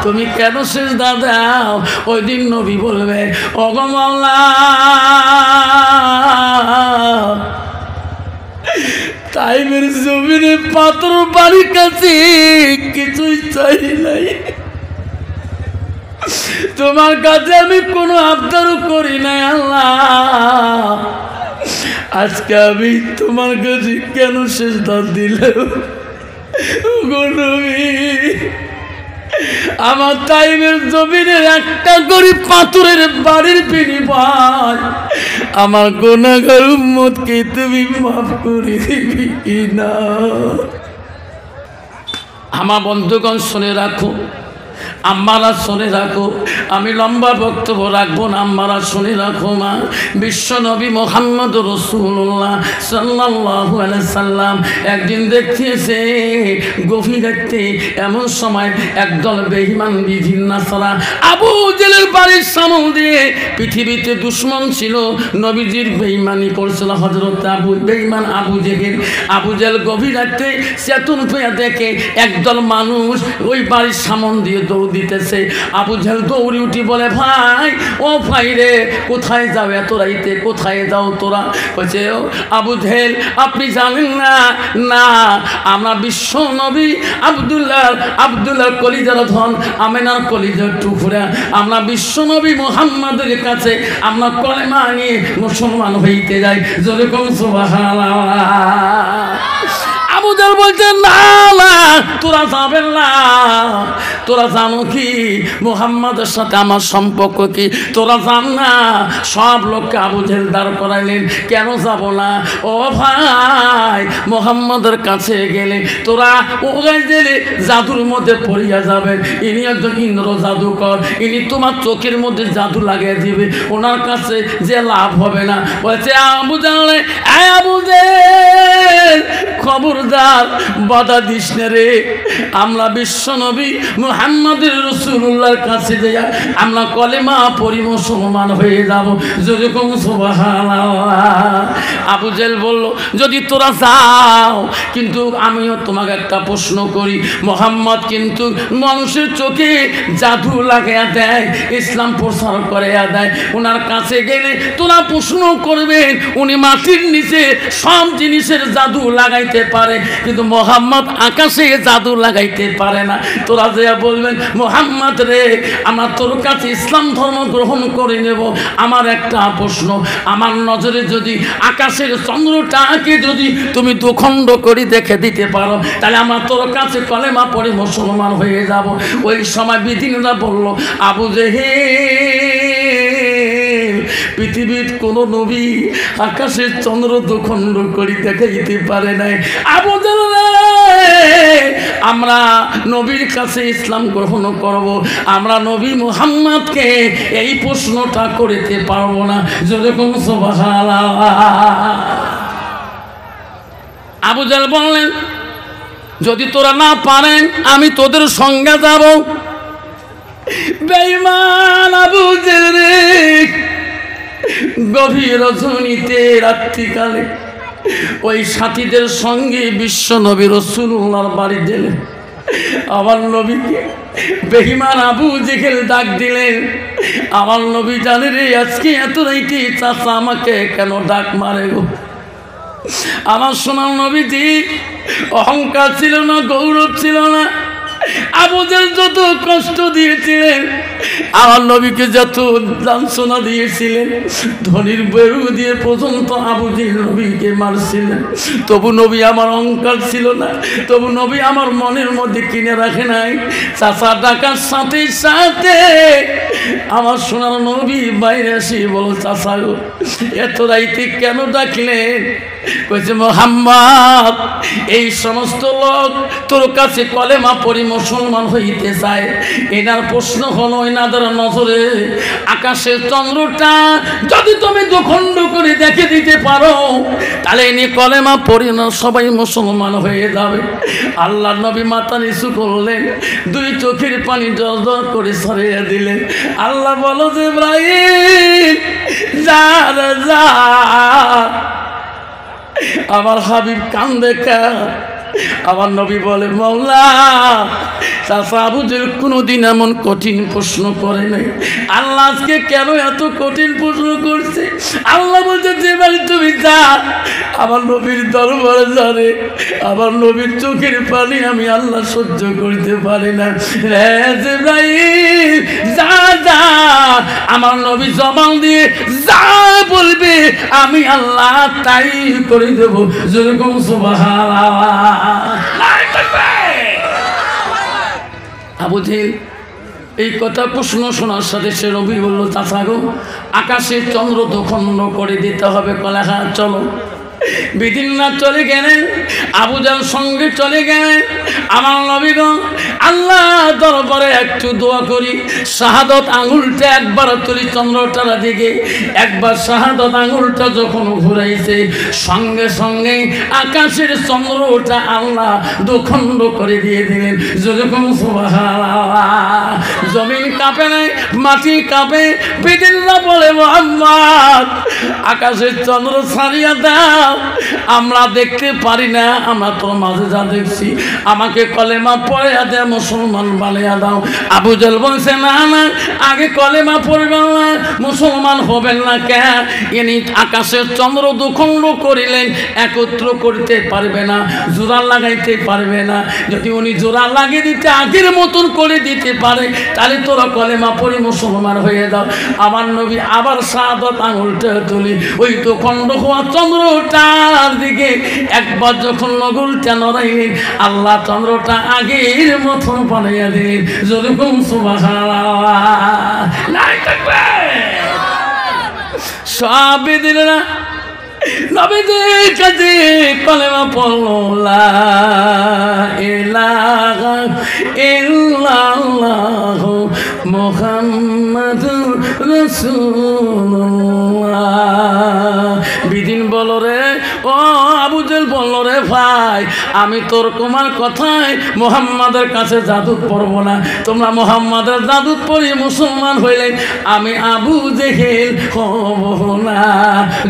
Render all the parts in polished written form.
তুমি কেন সিজদা দাও? ওই দিন নবী বলবে, ওগো মাওলা, তাইবের জমিনে পাথর বাড়ির কাছে কিছুই চাই নাই, তোমার কাছে আমি কোনো আবদারও করি নাই আল্লাহ, আজকে আমি তোমার কাছে কেন সিজদা দিলাম? ওগো নবী, আমার তাইবের জমিনের একটা গরিব পাথরের বাড়ির বিনিময় আমার গুনাহগার উম্মতকে তুমি মাফ করে দিবি কিনা? আমার বন্ধুগণ শুনে রাখো, আম্মারা শুনে রাখো, আমি লম্বা বক্তব্য রাখবো না, আম্মারা শুনে রাখো মা। বিশ্ব নবী মুহাম্মদ রাসূলুল্লাহ সাল্লাল্লাহু আলাইহি সাল্লাম একদিন দেখতেছে গভীর রাতে এমন সময় একদল বেঈমান বিভিন্ন সারা আবু জেলের বাড়ির সামনে দিয়ে, পৃথিবীতে দুশ্মন ছিল নবীজির বেঈমানি করছিল হযরত বেঈমান আবু জেহেল। আবু জেহেল গভীর রাতে চেতন পেয়ে দেখে একদল মানুষ ওই বাড়ির সামনে দিয়ে দৌড় দিতেছে। আবু জেহেল দৌড়ে উঠি বলে, ভাই ও ভাই রে, কোথায় যাও এত রাইতে, কোথায় যাও তোরা? বলছে, আবু জেহেল আপনি জানেন না? না, আমরা বিশ্ব নবী আব্দুল্লাহ কলিজার ধন, আমেনার কলিজার টুকরা, আমরা বিশ্ব নবী মুহাম্মাদের কাছে আমরা কলেমা নিয়ে মুসলমান হইতে যাই। যেরকম সুবহানাল্লাহ। আবু জেহেল বলছে, না না, তোরা যাবেন না, তোরা জানো কি মুহাম্মাদের সাথে আমার সম্পর্ক কি? তোরা জান না? সব লোককে আবু জেহেল দাঁড় করাইলেন। কেন যাব না? ও ভাই, মুহাম্মাদের কাছে গেলে তোরা ওগাই গেলে জাদুর মধ্যে পড়িয়া যাবেন। ইনি একজন ইন্দ্র জাদুকর, ইনি তোমার চোখের মধ্যে জাদু লাগিয়ে দিবে, ওনার কাছে যে লাভ হবে না। বলছে আবু জেহেল, আবু জেহেল খবরদার, বাধা দিস না রে, আমরা বিশ্ব নবী মুহাম্মদুর রাসূলুল্লাহর কাছে যাইয়া আমরা কলেমা পড়ি মুসলমান হয়ে যাব। যেরকম সুবহানাল্লাহ। আবু জেহেল বলল, যদি তোরা যাও, কিন্তু আমিও তোমাকে একটা প্রশ্ন করি, মুহাম্মদ কিন্তু মানুষের চোখে জাদু লাগাইয়া দেয়, ইসলাম প্রচার করাইয়া দেয়, ওনার কাছে গেলে তোরা প্রশ্ন করবেন, উনি মাটির নিচে সব জিনিসের জাদু লাগাইতে পারে, কিন্তু মুহাম্মদ আকাশে জাদু লাগাইতে পারে না। তোরা যে বলবেন, মুহাম্মদ রে, আমরা তোর কাছে ইসলাম ধর্ম গ্রহণ করে নেব। আমার একটা প্রশ্ন, আমার নজরে যদি আকাশের চন্দ্রটাকে যদি তুমি দুখণ্ড করে দেখে দিতে পারো, তাহলে আমরা তোর কাছে কলেমা পড়ে মুসলমান হয়ে যাব। ওই সময় বিধিনরা বলল, আবু জেহেল, পৃথিবীর কোন নবী আকাশের চন্দ্র দুখণ্ড করে দেখাইতে পারে নাই। আবু জেহেল, আমরা নবীর কাছে ইসলাম গ্রহণ করব, আমরা নবী মুহাম্মদকে এই প্রশ্নটা করতে পারবো না। যেরকম সুবহানাল্লাহ। আবু জেহেল বললেন, যদি তোরা না পারেন আমি তোদের সঙ্গে যাব। বেঈমান আবু জেহেল গভীর রজনীতে রাত্রিকালে ওই সাথীদের সঙ্গে বিশ্ব নবী রাসূলুল্লাহর বাড়ি গেলেন। আমার নবীকে বেঈমান আবু জেহেল ডাক দিলেন, আমার নবী জানে রে, আজকে এত রাইতে চাচা আমাকে কেন ডাক মারে গো? আমার সোনার নবীজি অহংকার ছিল না, গৌরব ছিল না। আবু জেহেল যত কষ্ট দিয়েছিলেন, আমার নবীকে যত লাঞ্ছনা দিয়েছিলেন, ধনির বেরু দিয়ে পর্যন্ত আবু জেহেল নবীকে মারছিলেন, তবু নবী আমার অহংকার ছিল না, তবু নবী আমার মনের মধ্যে কিনে রাখে নাই। চাচা ডাকার সাথে সাথে আমার সোনার নবী বাইরে আসি বল, চাচা গো, এত রাইতে কেন ডাকলেন? কইছে, মুহাম্মদ, এই সমস্ত লোক তোর কাছে কলেমা পড়ি মুসলমান হইতে চায়। এনার প্রশ্ন হলো, এনাদের নজরে আকাশের চন্দ্রটা যদি তুমি দুখণ্ড করে দেখে দিতে পারো, তাহলে ইনি কলেমা পড়ি না সবাই মুসলমান হয়ে যাবে। আল্লাহর নবী মাথা নিচু করলেন, দুই চোখের পানি জল জল করে সরিয়ে দিলেন। আল্লাহ বলো যে, ইব্রাহিম যা যা, আমার হাবিব কান্দে কা, আমার নবী বলে মাওলা চাচা আবু জেহেল কোনোদিন এমন কঠিন প্রশ্ন করে নাই, আল্লাহ আজকে কেন এত কঠিন প্রশ্ন করছে? আল্লাহ বলছে যে ভাই তুমি যা, আমার নবীর দরবারে জানে আমার নবীর চোখের পানি আমি আল্লাহ সহ্য করতে পারি না। রে ভাই যা যা, আমার নবী জবান দিয়ে যা বলবে আমি আল্লাহ তাই করে দেব। যেরকম সুবহানাল্লাহ। আবু জেহেল এই কথা প্রশ্ন শোনার সাথে সে নবী বলল চাচা গো আকাশে চন্দ্র দখণ্ড করে দিতে হবে। কলে হ্যাঁ চলো। বিদিনা চলে গেলেন, আবু জেহেল সঙ্গে চলে গেলেন। আমার নবী গো আল্লাহ দরবারে একটু দোয়া করি, শাহাদত আঙুলটা একবার তুলি চন্দ্রটার দিকে, একবার শাহাদত আঙুলটা যখন ঘুরাইছে সঙ্গে সঙ্গে আকাশের চন্দ্রটা আল্লাহ দুখণ্ড করে দিয়ে দিলেন। যেরকম সুবহানাল্লাহ। জমিন কাঁপে নাই, মাটি কাঁপে। বিদিনা বলে মুহাম্মদ আকাশের চন্দ্র ছাড়িয়া দাও, আমরা দেখতে পারি না, আমরা তোর মাঝে যা দেখছি, আমাকে কলেমা পড়ে দে, মুসলমান বানিয়ে দাও। আবু জেহেল বলছে না না, আগে কলেমা পড়বেন না মুসলমান হবেন না। কেন? ইনি আকাশের চন্দ্র দুখণ্ড করিলেন, একত্র করতে পারবে না, জোড়া লাগাইতে পারবে না। যদি উনি জোড়া লাগিয়ে দিতে আগের মতন করে দিতে পারে তাহলে তোরা কলেমা পড়ে মুসলমান হয়ে দাও। আমার নবী আবার শাহাদত আঙুলটা তুলি ওই দুখণ্ড হওয়া চন্দ্রটার দিকে একবার যখন নগুলটা নড়াইলেন আল্লাহ চন্দ্রটা আগের মতন বানাইয়া দিলেন। যেরকম সুবহানাল্লাহ। নাই থাকবে সব দিল না নবীদের কাছে কলেমা পড়লো লা ইলাহা ইল্লাল্লাহ মুহাম্মাদুর রাসূলুল্লাহ। বিদিন বলো রে ও আবু জেহেল বলল রে ভাই আমি তোর তোমার কথায় মুহাম্মাদের কাছে জাদু পড়বো না, তোমরা মুহাম্মাদের জাদু পড়ি মুসলমান হইলে আমি আবু জেহেল হব না।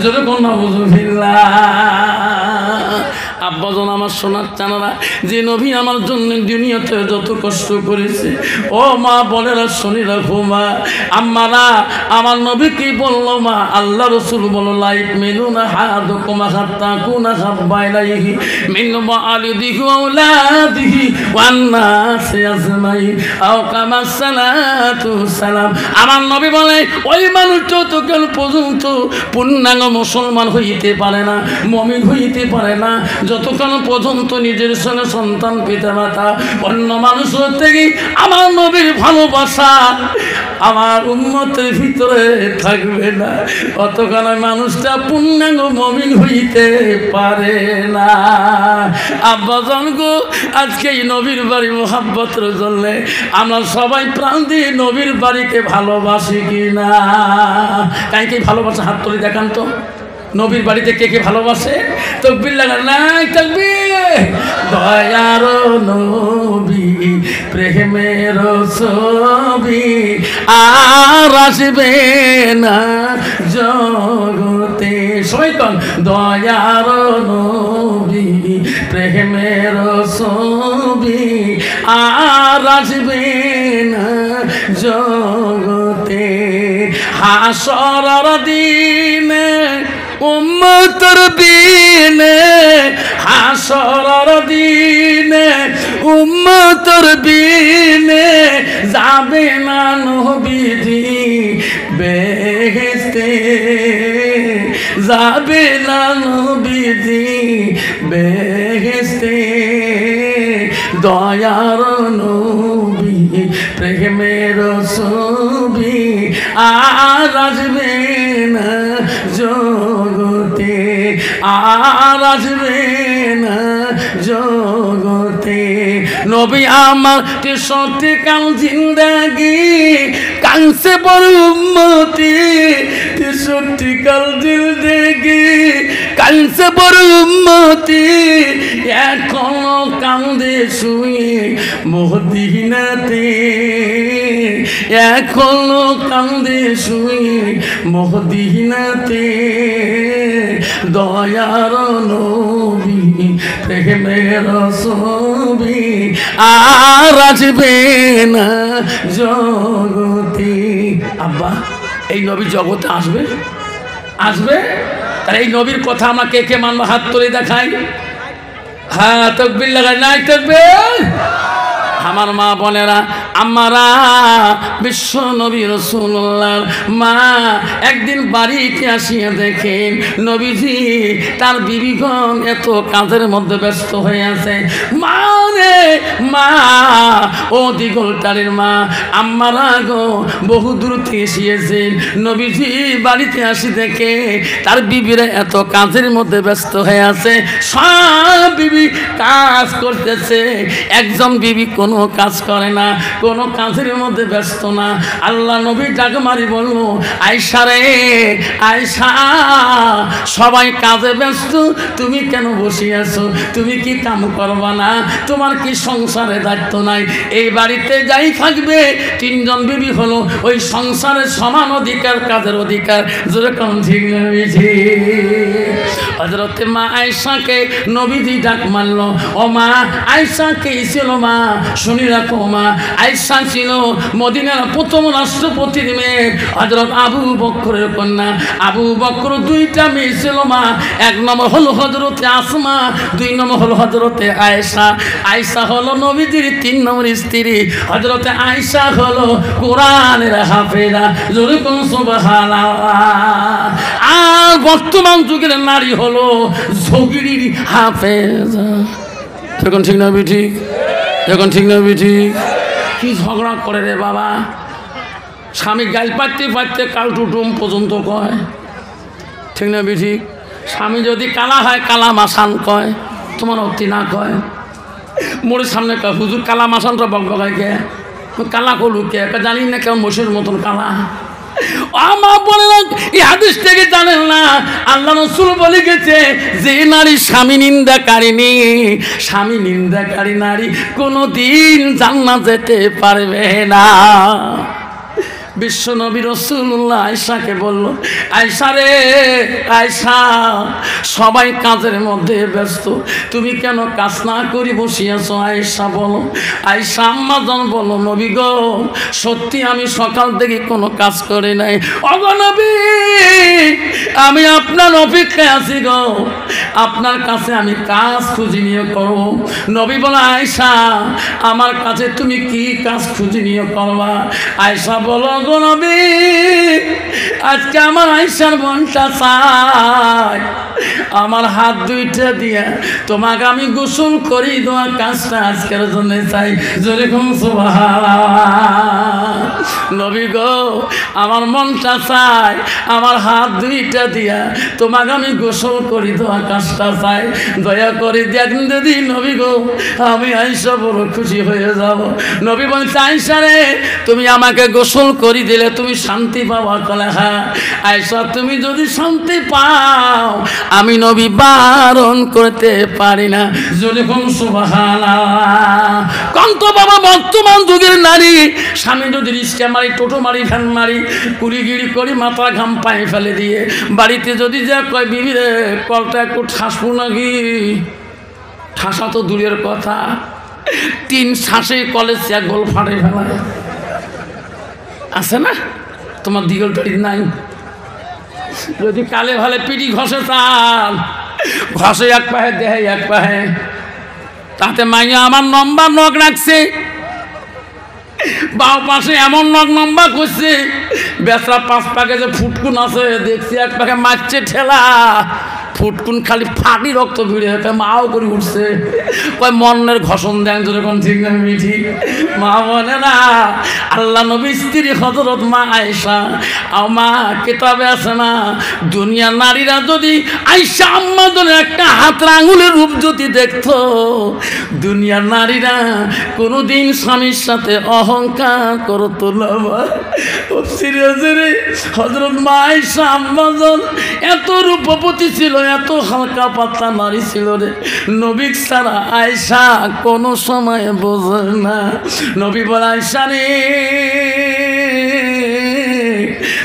যেরকম নাউযুবিল্লাহ। আব্বাজন আমার সোনার চানারা যে নবী আমার জন্য দুনিয়াতে যত কষ্ট করেছে, ও মা বোনেরা শুনি রাখো মা আম্মারা, আমার নবী কি বললো মা? আল্লাহ রাসূল বলল লাইক মিনুনা হাদুকুম হাত্তা কুনা হাব্বাইলাইহি মিন ওয়ালিদিহি ওয়া আওলাদিহি ওয়ান নাসি আজমাইন আও কামা সালাতু সালাম। আমার নবী বলে ওই মানুষ যতক্ষণ পর্যন্ত পূর্ণাঙ্গ মুসলমান হইতে পারে না, মুমিন হইতে পারে না, যতক্ষণ পর্যন্ত নিজের সঙ্গে সন্তান পিতা মাতা অন্য মানুষের থেকে আমার নবীর ভালোবাসা আমার উম্মতের ভিতরে থাকবে না, অতক্ষণ মানুষটা পূর্ণাঙ্গ মুমিন হইতে পারে না। আব্বাজান গো আজকে এই নবীর বাড়ি মোহাব্বতের জন্য আমরা সবাই প্রাণ দিয়ে নবীর বাড়িকে ভালোবাসি কিনা? তাই কি ভালোবাসা? হাত তুলে দেখান তো নবীর বাড়িতে কে কে ভালোবাসে? তাকবীর লাগান নাই তাকবীর। দয়ার নবী প্রেমের ছবি আর আসবে না জগতে। সবাই কন দয়ার নবী প্রেমের ছবি আর আসবে না জগতে। হাসরের দিনে উম্মতের বিনে, হাসরের দিনে উম্মতের বিনে যাবে না নবীজি বেহেশতে, যাবে না নবীজি বেহেশতে। দয়ার নবী প্রেমের ছবি আর আসবে না জগতে, আর আসবে না জগতে। নবী আমার 63 কাল জিন্দেগি কাঁদছে বড় উম্মতি, 63 কাল জিন্দেগি কাঁদছে বড় উম্মতি, এখনো কান্দে শুয়ে মদিনাতে, এখনো কান্দে শুই মদিনাতে, দয়ার নবী প্রেমের ছবি আর আসবে না জগতে। আব্বা, এই নবী জগতে আসবে? আসবে। তার এই নবীর কথা আমরা কে কে মানবো? হাত তুলে দেখাই। হ্যাঁ, তাকবীর লাগাই। নাই তাকবীর। আমার মা বোনেরা, আমারা বিশ্ব নবী রাসূলুল্লাহর মা একদিন বাড়িতে আসিয়া দেখেন নবীজি তার বিবিগণ এত কাজের মধ্যে ব্যস্ত হয়ে আছে। মা রে মা, ও দিগলটারের মা, আমারা গো বহু দূর থেকে এসেছেন। নবীজি বাড়িতে আসি দেখে তার বিবিরা এত কাজের মধ্যে ব্যস্ত হয়ে আছে, সব বিবি কাজ করতেছে, একজন বিবি কোনো কাজ করে না, কোনো কাজের মধ্যে ব্যস্ত না। আল্লাহ নবী ডাক মারি বলল, আয়েশা রে আয়েশা, সবাই কাজে ব্যস্ত, তুমি কেন বসে আছো? তুমি কি কাম করবা না? তোমার কি সংসারে দায়িত্ব নাই? এই বাড়িতে যাই থাকবে তিনজন বিবি হলো ওই সংসারের সমান অধিকার, কাজের অধিকার। যেরকম ঠিক নবীজি হযরতে মা আয়েশাকে নবীজি ডাক মারলো, ও মা আয়েশা কে ছিল মা? শুনি রাখো মা, আয়েশা ছিল মদিনার প্রথম রাষ্ট্রপতির মেয়ে, হযরত আবু বকরের কন্যা। আবু বকর দুইটা মেয়ে ছিল মা, এক নম্বর হলো হযরতে আসমা, দুই নম্বর হলো হযরতে আয়েশা। আয়েশা হলো নবীজির 3 নম্বর স্ত্রী, হযরতে আয়েশা হলো কোরআনের হাফেজা। জোরে কোন সুবহানাল্লাহ। আর বর্তমান যুগের নারী হলো ঝগড়ির হাফেজা। এখন ঠিক না বেঠি? এখন ঠিক না বেঠি? কি ঝগড়া করে রে বাবা, স্বামী গাল পাইতে পাইতে কাল টুটুম পর্যন্ত কয়, ঠিক না বেঠি? স্বামী যদি কালা হয় কালা মাসান কয়, তোমার অতি না কয়। মোড়ের সামনে কয়, হুজুর কালা মাসানটা বকবকায় কে? কালা কলু কে? জানি না কেমন মসুর মতন কালা। আমার বলে না, এই হাদিস থেকে জানেন না, আল্লাহ রাসূল বলে গেছে যে নারী স্বামী নিন্দাকারিনী, স্বামী নিন্দাকারী নারী কোনোদিন জান্নাত যেতে পারবে না। বিশ্ব নবী রাসূলুল্লাহ আয়েশাকে বলল, আয়েশা রে আয়েশা, সবাই কাজের মধ্যে ব্যস্ত, তুমি কেন কাজ না করি বসে আছো? আয়েশা বলো। আয়েশা আম্মা জান বলো, নবী গো সত্যি আমি সকাল থেকে কোনো কাজ করি নাই। ওগো নবী, আমি আপনার অপেক্ষায় আছি গো, আপনার কাছে আমি কাজ খুঁজি নিয়ে করবো। নবী বলে, আয়েশা আমার কাছে তুমি কি কাজ খুঁজি নিয়ে করবা? আয়েশা বলো, গো নবী আজকে আমার আয়েশার মনটা চায় আমার হাত দুইটা দিয়া তোমাকে আমি গোসল করি দেওয়া কাজটা আজকের জন্য চাই। যেরকম সুবহানাল্লাহ। নবী গো আমার মনটা চায় আমার হাত দুইটা দিয়া তোমাকে আমি গোসল করি দেওয়া কাজটা চাই, দয়া করে দেখেন দিদি। নবী গো আমি আয়েশা বড় খুশি হয়ে যাব। নবী বলছে, আয়েশা রে তুমি আমাকে গোসল করি দিলে তুমি শান্তি পাওয়া? কলে হ্যাঁ। আয়েশা তুমি যদি শান্তি পাও আমি নবী বারণ করতে পারি না। যেরকম সুবহানাল্লাহ। কন্ত বাবা বর্তমান যুগের নারী স্বামী যদি রিস্কা মারি, টোটো মারি, ভ্যান মারি, কুড়িগিরি করি, মাথা ঘাম পায়ে ফেলে দিয়ে বাড়িতে যদি যা কয়, বিবি রে কলটা একটু ঠাসবো নাকি? ঠাসা তো দূরের কথা, 3 শ্বাসে কলেজ এক গোল ফাটে ফেলা আছে না? তোমার দিগল টাড়ি নাই? যদি কালে ভালে পিটি ঘষে চাল, ঘষে এক পাহে দেহে এক পাহে, তাতে মাইয়া আমার নম্বর নখ রাখছে, বাও পাশে এমন নখ নম্বর করছে, বেচরা 5 পাকে যে ফুটকুন আছে দেখছি, এক পাকে মারছে ঠেলা, ফুটকুন খালি ফাটি রক্ত ভিড়ে মাও করে উঠছে। কয় মনের ঘষণ দেন যেরকম, ঠিক না মিঠি? মা বলে না, আল্লাহ নবী স্ত্রী হযরত মা আয়েশা, মা কিতাবে আছে না, দুনিয়ার নারীরা যদি আয়েশা আম্মাদের একটা হাতের আঙুলের রূপ যদি দেখতো, দুনিয়ার নারীরা কোনোদিন স্বামীর সাথে অহংকার করতো না। হযরত মা আয়েশা আম্মাজন এত রূপবতী ছিল, এত হালকা পাতলা নারী ছিল রে, নবী ছাড়া আয়েশা কোনো সময় বোঝে না। নবী বলে, আয়েশা রে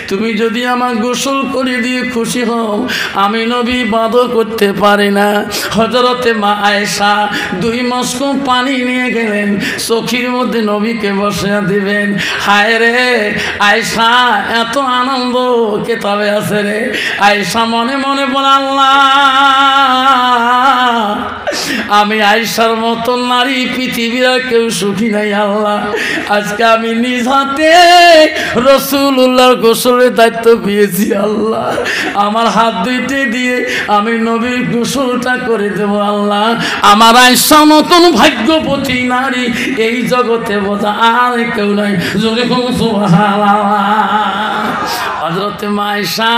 তুমি যদি আমার গোসল করে দিয়ে খুশি হও, আমি নবী বাঁধও করতে পারি না। হযরতে মা আয়েশা 2 মস্ক পানি নিয়ে গেলেন, চোখের মধ্যে নবীকে বসিয়ে দিবেন। হায় রে আয়েশা, এত আনন্দ কেতাবে আছে রে। আয়েশা মনে মনে বলে, আল্লাহ, আমি আয়েশার মতো নারী পৃথিবীর আর কেউ সুখী নাই আল্লাহ। আজকে আমি নিজ হাতে রাসূলুল্লাহর গোসলের দায়িত্ব পেয়েছি আল্লাহ। আমার হাত দুইটি দিয়ে আমি নবীর গোসলটা করে দেব আল্লাহ। আমার আয়েশা মতন ভাগ্যবতী নারী এই জগতে বোঝা আর কেউ নাই। জোরে বলুন সুবহানাল্লাহ। হযরতে মা আয়েশা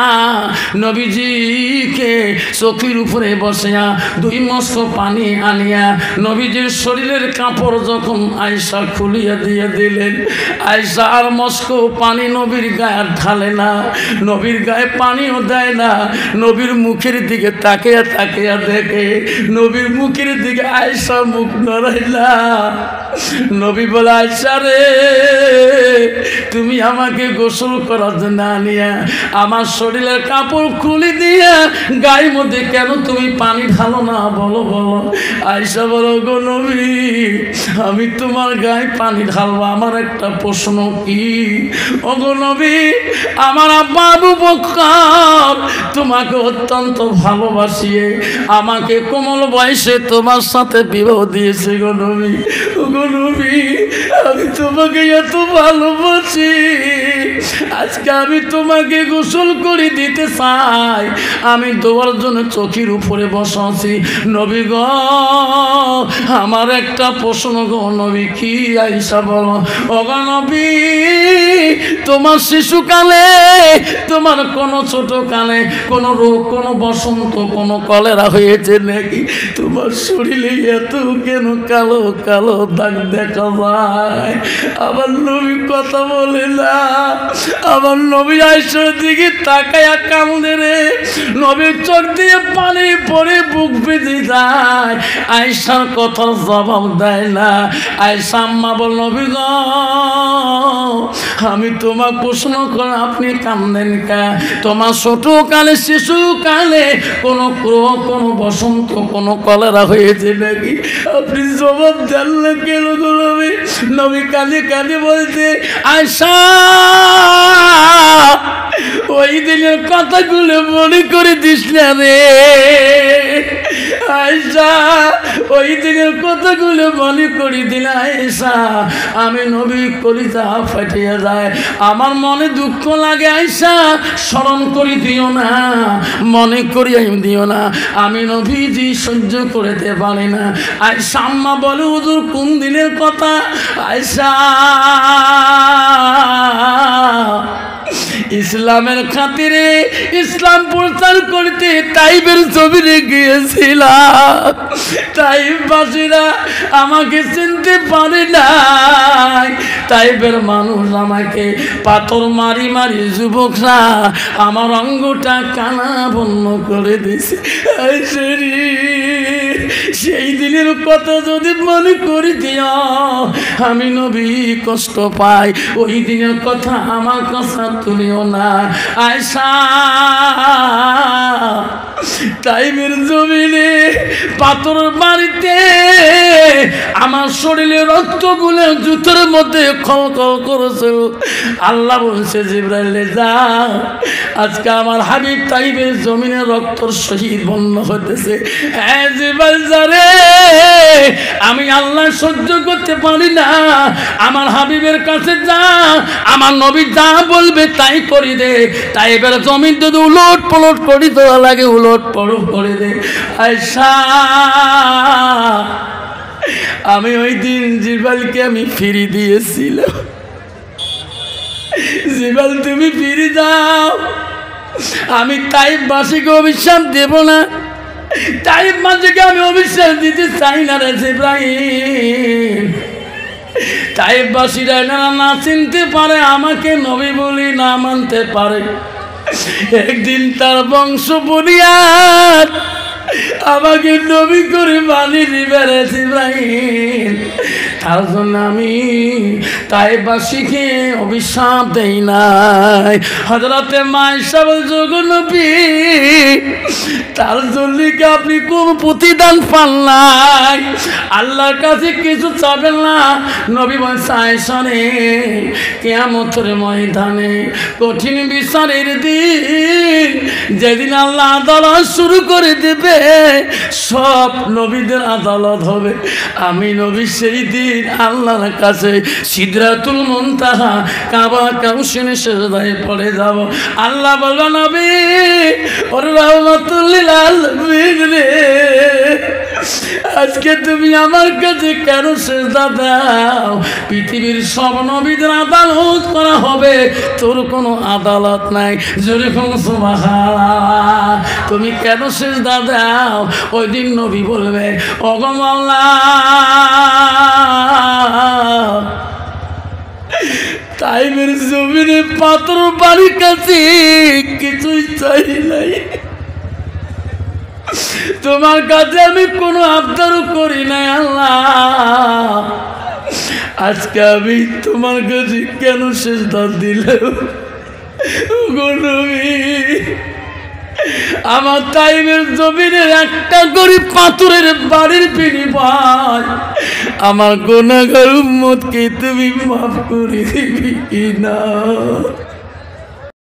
নবীজিকে চোখের উপরে বসিয়া 2 মস্ক পানি আনিয়া নবীজির শরীরের কাপড় যখন আয়েশা খুলিয়া দিয়ে দিলেন, আয়েশা আর মস্ক পানি নবীর গায়ে ঢালে না, নবীর গায়ে পানিও দেয় না। নবীর মুখের দিকে তাকিয়া তাকিয়া দেখে, নবীর মুখের দিকে আয়েশা মুখ নড়ায় না। নবী বলে, আয়েশা রে, তুমি আমাকে গোসল করার জন্য আনিয়া আমার শরীরের কাপড় খুলে দিয়া গায়ের মধ্যে কেন তুমি পানি ঢালো না? বলো বলো। আয়েশা বলো, গো নবী, আমি তোমার গায়ে পানি ঢালবো, আমার একটা প্রশ্ন কি? ও গো নবী, আমার আব্বা আবু বকর তোমাকে অত্যন্ত ভালোবাসিয়ে আমাকে কোমল বয়সে তোমার সাথে বিবাহ দিয়েছে গো নবী। ও গো নবী, আমি তোমাকে এত ভালোবাসি, আজকে আমি তোমাকে গোসল করে দিতে চাই। আমি তোমার জন্য চোখের উপরে বসাছি। নবী গো, আমার একটা প্রশ্ন গো নবী। কি? আয়েশা বলো। ও গো নবী, তোমার শিশুকালে, তোমার কোনো ছোট কালে কোনো রোগ, কোনো বসন্ত, কোনো কলেরা হয়েছে নাকি? তোমার শরীরে এত কেন কালো কালো দাগ দেখা যায়? আমার নবী কথা বলে না। আমার নবী আয়েশার দিকে তাকায়া কান্দে রে। নবীর চোখ দিয়ে পানি পড়ে বুক বেঁধে যায়। আয়েশার কথার জবাব দেয় না। আয়েশা আম্মা বল, নবী গো, আমি তোমার প্রশ্ন করে আপনি কান্দেন কা? তোমার ছোটকালে, শিশুকালে কোনো ক্রোহ, কোনো বসন্ত, কোনো কলেরা হয়েছে নাকি? আপনি জবাব দেন না কেন গো নবী? নবী কাঁদে কাঁদে বলছে, আয়েশা, ওই দিনের কথাগুলো মনে করে দিস না রে আয়েশা, ওই দিনের কথাগুলো মনে করে দিলে আয়েশা আমি নবী কলিজা ফাটিয়া যায়, আমার মনে দুঃখ লাগে। আয়েশা স্মরণ করি দিও না, মনে করি দিও না, আমি নবীজি সহ্য করতে পারি না। আয়েশা আম্মা বলে, হুজুর কোন দিনের কথা? আয়েশা ইসলামের খাতিরে, ইসলাম প্রচার করতে তাইফের জমিনে গিয়েছিলাম। তাইফবাসীরা আমাকে চিনতে পারে নাই। তাইফের মানুষ আমাকে পাথর মারি মারি, যুবকরা আমার অঙ্গটা কানা বন্য করে দিয়েছে। সেই দিনের কথা যদি মনে করি দিও, আমি নবী কষ্ট পাই। ওই দিনের কথা আমার কথা তুলিও না আয়েশা। তাইফের জমিনে পাথর মারিতে আমার শরীরে রক্তগুলো জুতোর মধ্যে খলখল করেছিল। আল্লাহ বলছে, জিবরাইলে যা, আজকে আমার হাবিব তাইফের জমিনে রক্তর শহীদ বন্য হতেছে। হ্যাঁ জিবরাইল যারে, আমি আল্লাহ সহ্য করতে পারি না, আমার হাবিবের কাছে যা, আমার নবী যা বলবে তাই করি দে। তাইফের জমিন যদি উলট পলট করি দেওয়া লাগে, উলট পলট করে দে। আয়েশা আমি ওই দিন জিবরাইলকে আমি ফিরি দিয়েছিলাম। জিবরাইল তুমি ফিরে যাও, আমি তাইফবাসীকে অভিশাপ দেব না, তাইফবাসীকে আমি অভিশাপ দিতে চাই না রে জিবরাইল। তাইফবাসীরা না চিনতে পারে আমাকে নবী বলি, না মানতে পারে। একদিন তার বংশ বুনিয়াদ আমাকে নবী করে বানিয়ে দিবেন ইব্রাহিম, তার জন্য আমি তাইবাসীকে অভিশাপ দেই নাই। হযরতে মায়েশা যোগ নবী, তার জন্য কি আপনি কোন প্রতিদান পান নাই? আল্লাহর কাছে কিছু চাবেন না। নবী বলছে আয়েশা রে, কিয়ামতের ময়দানে কঠিন বিচারের দিন, যেদিন আল্লাহ আদালত শুরু করে দেবে, সব নবীদের আদালত হবে। আমি নবী সেই দিন আল্লাহর কাছে সিদরাতুল মুনতাহা কাবা কাউসিনে সেজদায় পড়ে যাব। আল্লাহ বলল নবী ওর রহমাতুল লিল আলামিন রে, আজকে তুমি আমার কাছে কেন সেজদা দাও? পৃথিবীর সব নবীদের আদালত করা হবে, তোর কোনো আদালত নাই। যেরকম সুবহানাল্লাহ, তুমি কেন সেজদা দাও? ওই দিন নবী বলবে ওগো আল্লাহ, তাইবের জমিনে পাথর বাড়ির কাছে কিছুই চাই নাই, তোমার কাছে আমি কোনো আবদারও করি নাই আল্লাহ, আজকে আমি তোমার কাছে কেন সেজদা দিলাম? ওগো নবী, আমার তাইবের জমিনের একটা গরিব পাথরের বাড়ির বিনিময় আমার গুনাহগার উম্মতকে তুমি মাফ করে দিবি কিনা?